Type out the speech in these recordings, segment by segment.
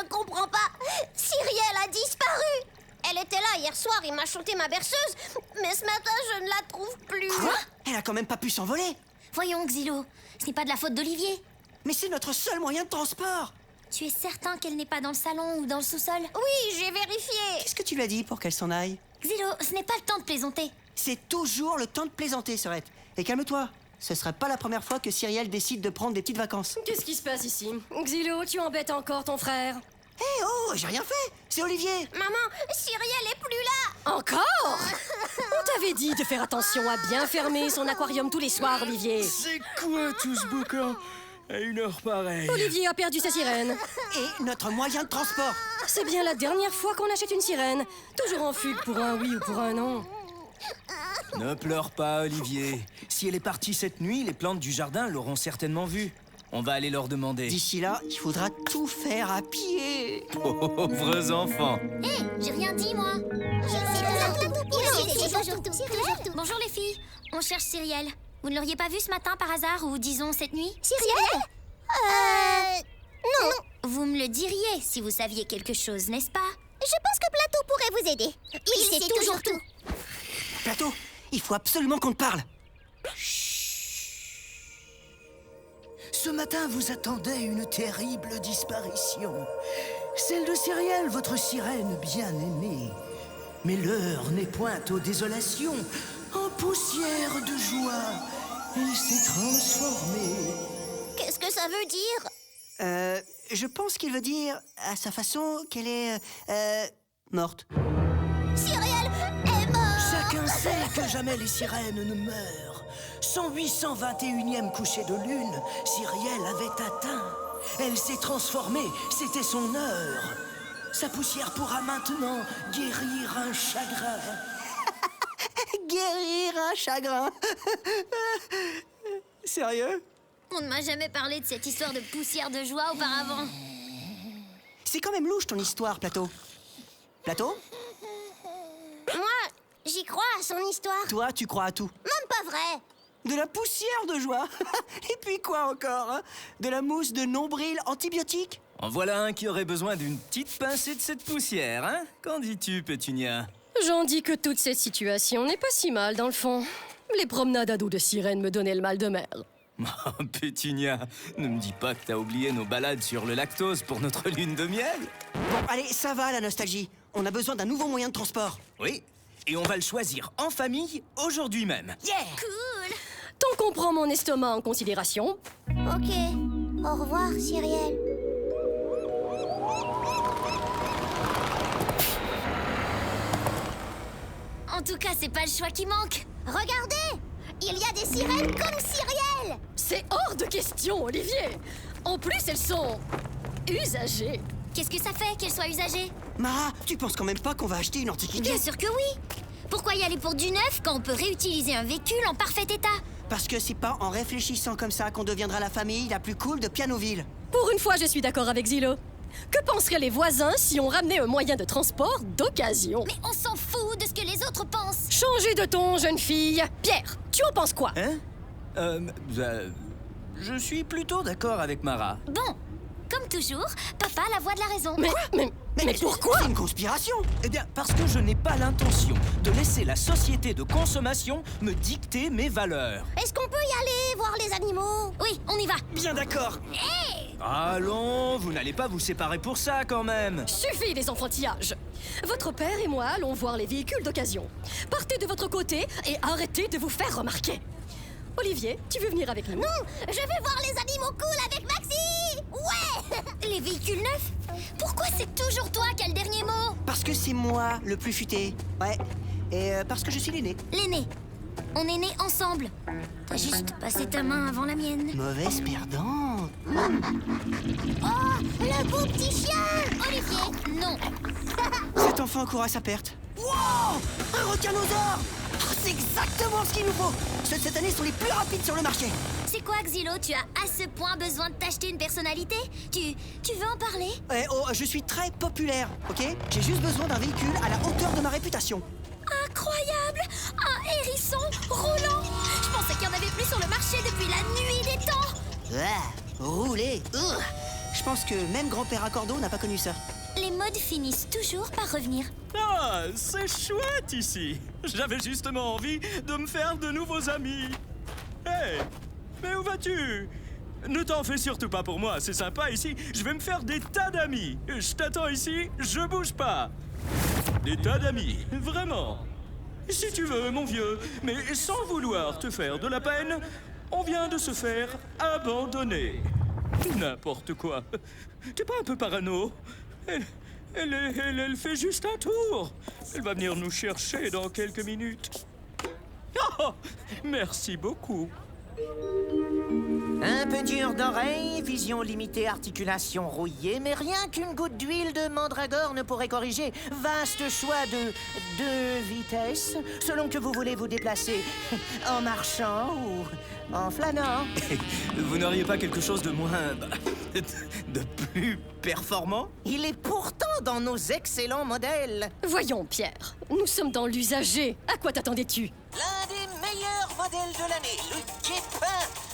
Je comprends pas. Cyrielle a disparu. Elle était là hier soir, il m'a chanté ma berceuse, mais ce matin, je ne la trouve plus. Quoi? Elle a quand même pas pu s'envoler. Voyons, Xylo, ce n'est pas de la faute d'Olivier. Mais c'est notre seul moyen de transport. Tu es certain qu'elle n'est pas dans le salon ou dans le sous-sol? Oui, j'ai vérifié. Qu'est-ce que tu lui as dit pour qu'elle s'en aille? Xylo, ce n'est pas le temps de plaisanter. C'est toujours le temps de plaisanter, Sorette. Et calme-toi. Ce serait pas la première fois que Cyrielle décide de prendre des petites vacances. Qu'est-ce qui se passe ici? Xylo, tu embêtes encore ton frère. Hé, oh, j'ai rien fait. C'est Olivier. Maman, Cyrielle est plus là. Encore? On t'avait dit de faire attention à bien fermer son aquarium tous les soirs, Olivier. C'est quoi tout ce boucan à une heure pareille? Olivier a perdu sa sirène. Et notre moyen de transport. C'est bien la dernière fois qu'on achète une sirène. Toujours en fugue pour un oui ou pour un non. Ne pleure pas, Olivier. Si elle est partie cette nuit, les plantes du jardin l'auront certainement vue. On va aller leur demander. D'ici là, il faudra tout faire à pied. Pauvres enfants. Hé, j'ai rien dit, moi. Bonjour les filles, on cherche Cyrielle. Vous ne l'auriez pas vue ce matin par hasard, ou disons cette nuit? Cyrielle? Non. Vous me le diriez si vous saviez quelque chose, n'est-ce pas? Je pense que Plateau pourrait vous aider. Il sait toujours tout. Plateau, il faut absolument qu'on te parle. Ce matin, vous attendait une terrible disparition. Celle de Cyrielle, votre sirène bien-aimée. Mais l'heure n'est point aux désolations. En poussière de joie, elle s'est transformée. Qu'est-ce que ça veut dire? Je pense qu'il veut dire, à sa façon, qu'elle est... morte. Cyrielle est morte. Chacun sait que jamais les sirènes ne meurent. Son 821e coucher de lune, Cyrielle avait atteint. Elle s'est transformée, c'était son heure. Sa poussière pourra maintenant guérir un chagrin. Guérir un chagrin. Sérieux? On ne m'a jamais parlé de cette histoire de poussière de joie auparavant. C'est quand même louche ton histoire, Plateau. Plateau? Moi, j'y crois à son histoire. Toi, tu crois à tout. Même pas vrai. De la poussière de joie. Et puis quoi encore, hein? De la mousse de nombril antibiotique? En voilà un qui aurait besoin d'une petite pincée de cette poussière, hein? Qu'en dis-tu, Pétunia? J'en dis que toute cette situation n'est pas si mal, dans le fond. Les promenades à dos de sirène me donnaient le mal de mer. Oh, Pétunia, ne me dis pas que t'as oublié nos balades sur le lactose pour notre lune de miel. Bon, allez, ça va la nostalgie. On a besoin d'un nouveau moyen de transport. Oui, et on va le choisir en famille aujourd'hui même. Yeah! Cool. Tant qu'on prend mon estomac en considération, Ok. Au revoir, Cyrielle. En tout cas, c'est pas le choix qui manque. Regardez! Il y a des sirènes comme Cyrielle. c'est hors de question, Olivier. En plus, elles sont usagées. Qu'est-ce que ça fait qu'elle soit usagée? Mara, tu penses quand même pas qu'on va acheter une antiquité? Bien sûr que oui. Pourquoi y aller pour du neuf quand on peut réutiliser un véhicule en parfait état? Parce que c'est pas en réfléchissant comme ça qu'on deviendra la famille la plus cool de Pianoville. Pour une fois, je suis d'accord avec Xylo. Que penseraient les voisins si on ramenait un moyen de transport d'occasion? Mais on s'en fout de ce que les autres pensent. Changez de ton, jeune fille. Pierre, tu en penses quoi? Hein? Je suis plutôt d'accord avec Mara. Bon, comme toujours, papa a la voix de la raison. Mais pourquoi? C'est une conspiration. Eh bien, parce que je n'ai pas l'intention de laisser la société de consommation me dicter mes valeurs. Est-ce qu'on peut y aller voir les animaux? Oui, on y va. Bien d'accord. Allons, vous n'allez pas vous séparer pour ça quand même. Suffit des enfantillages. Votre père et moi allons voir les véhicules d'occasion. Partez de votre côté et arrêtez de vous faire remarquer. Olivier, tu veux venir avec nous? Non, je vais voir les animaux cool avec Maxi. Ouais. Les véhicules neufs? Pourquoi c'est toujours toi qui as le dernier mot? Parce que c'est moi le plus futé. Ouais. Et parce que je suis l'aîné. L'aîné. On est nés ensemble. T'as juste passé ta main avant la mienne. Mauvaise perdante. Oh, le beau petit chien. Olivier, non. Cet enfant court à sa perte. Wow! Un requinosaure! Ah, c'est exactement ce qu'il nous faut! Ceux de cette année sont les plus rapides sur le marché. C'est quoi, Xylo? Tu as à ce point besoin de t'acheter une personnalité? Tu veux en parler? Eh, oh, je suis très populaire, ok? J'ai juste besoin d'un véhicule à la hauteur de ma réputation. Incroyable! Un hérisson roulant! Je pensais qu'il y en avait plus sur le marché depuis la nuit des temps! Ah, rouler. Je pense que même grand-père Accordo n'a pas connu ça. Les modes finissent toujours par revenir. Ah, c'est chouette ici. J'avais justement envie de me faire de nouveaux amis. Hé, mais où vas-tu? Ne t'en fais surtout pas pour moi, c'est sympa ici. Je vais me faire des tas d'amis. Je t'attends ici, je bouge pas. Des tas d'amis, vraiment. Si tu veux, mon vieux, mais sans vouloir te faire de la peine, on vient de se faire abandonner. N'importe quoi. T'es pas un peu parano? Elle fait juste un tour. Elle va venir nous chercher dans quelques minutes. Oh, merci beaucoup. Un peu dur d'oreille, vision limitée, articulation rouillée, mais rien qu'une goutte d'huile de mandragore ne pourrait corriger. Vaste choix de vitesse, selon que vous voulez vous déplacer, en marchant ou en flânant. Vous n'auriez pas quelque chose de moins... de plus performant? Il est pourtant dans nos excellents modèles. Voyons, Pierre, nous sommes dans l'usager. À quoi t'attendais-tu? L'un des meilleurs modèles de l'année, le Guépin,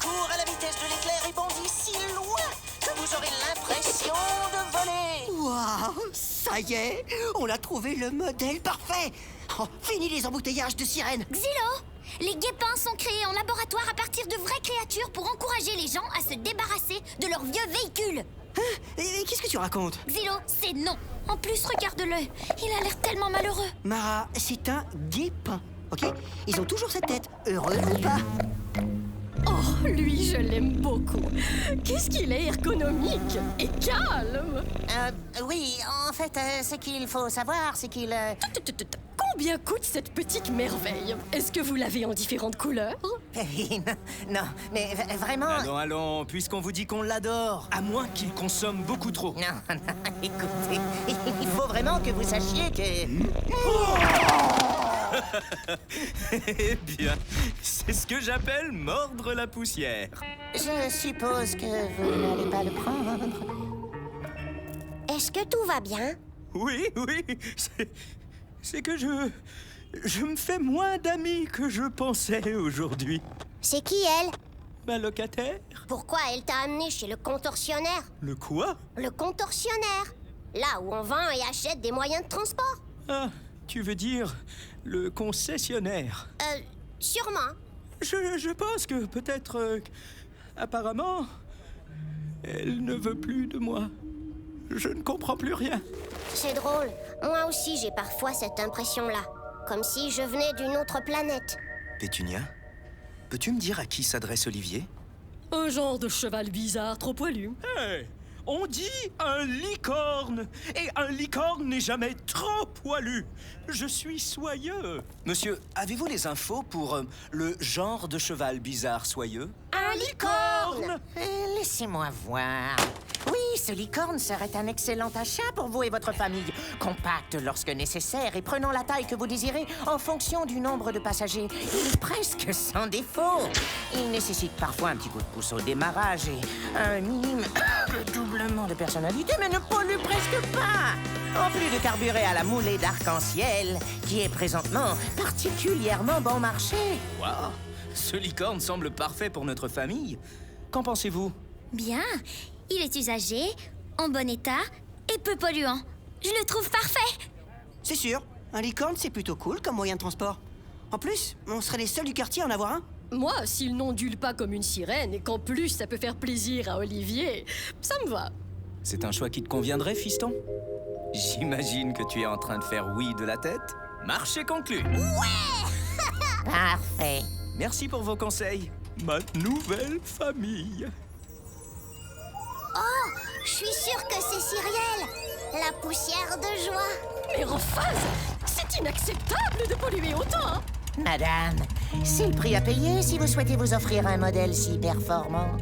court à la vitesse de l'éclair et bondit si loin que vous aurez l'impression de voler. Waouh, ça y est, on a trouvé le modèle parfait. Oh, fini les embouteillages de sirènes. Xylo, les guépins sont créés en laboratoire à partir de vraies créatures pour encourager les gens à se débarrasser de leurs vieux véhicules. Et qu'est-ce que tu racontes? Xylo, c'est non. En plus, regarde-le. Il a l'air tellement malheureux. Mara, c'est un guépin, ok? Ils ont toujours cette tête, heureux ou pas. Oh, lui, je l'aime beaucoup. Qu'est-ce qu'il est ergonomique et calme. Oui, en fait, ce qu'il faut savoir, c'est qu'il... Combien coûte cette petite merveille? Est-ce que vous l'avez en différentes couleurs? non, mais vraiment... Allons, puisqu'on vous dit qu'on l'adore, à moins qu'il consomme beaucoup trop. Non, écoutez, il faut vraiment que vous sachiez que... Eh bien, c'est ce que j'appelle mordre la poussière. Je suppose que vous n'allez pas le prendre. Est-ce que tout va bien? Oui, c'est que je me fais moins d'amis que je pensais aujourd'hui. C'est qui elle? Ma locataire? Pourquoi elle t'a amené chez le contorsionnaire? Le quoi? Le contorsionnaire, là où on vend et achète des moyens de transport. Ah, tu veux dire le concessionnaire? Sûrement. Je pense que peut-être... apparemment, elle ne veut plus de moi. Je ne comprends plus rien. C'est drôle. Moi aussi, j'ai parfois cette impression-là. Comme si je venais d'une autre planète. Pétunia, peux-tu me dire à qui s'adresse Olivier? Un genre de cheval bizarre, trop poilu. Hey, on dit un licorne. Et un licorne n'est jamais trop poilu. Je suis soyeux. Monsieur, avez-vous les infos pour le genre de cheval bizarre soyeux? Un licorne! Laissez-moi voir. Oui, ce licorne serait un excellent achat pour vous et votre famille. Compact lorsque nécessaire et prenant la taille que vous désirez en fonction du nombre de passagers. Il est presque sans défaut. Il nécessite parfois un petit coup de pouce au démarrage et un minime doublement de personnalité, mais ne pollue presque pas. En plus de carburer à la moulée d'arc-en-ciel, qui est présentement particulièrement bon marché. Waouh, ce licorne semble parfait pour notre famille. Qu'en pensez-vous? Bien. Il est usagé, en bon état et peu polluant. Je le trouve parfait. C'est sûr, un licorne c'est plutôt cool comme moyen de transport. En plus, on serait les seuls du quartier à en avoir un. Moi, s'il n'ondule pas comme une sirène et qu'en plus ça peut faire plaisir à Olivier, ça me va. C'est un choix qui te conviendrait, fiston? J'imagine que tu es en train de faire oui de la tête. Marché conclu. Parfait. Merci pour vos conseils. Ma nouvelle famille. Oh, je suis sûre que c'est Cyrielle. La poussière de joie. Mais enfin, c'est inacceptable de polluer autant, hein. Madame, c'est le prix à payer si vous souhaitez vous offrir un modèle si performant.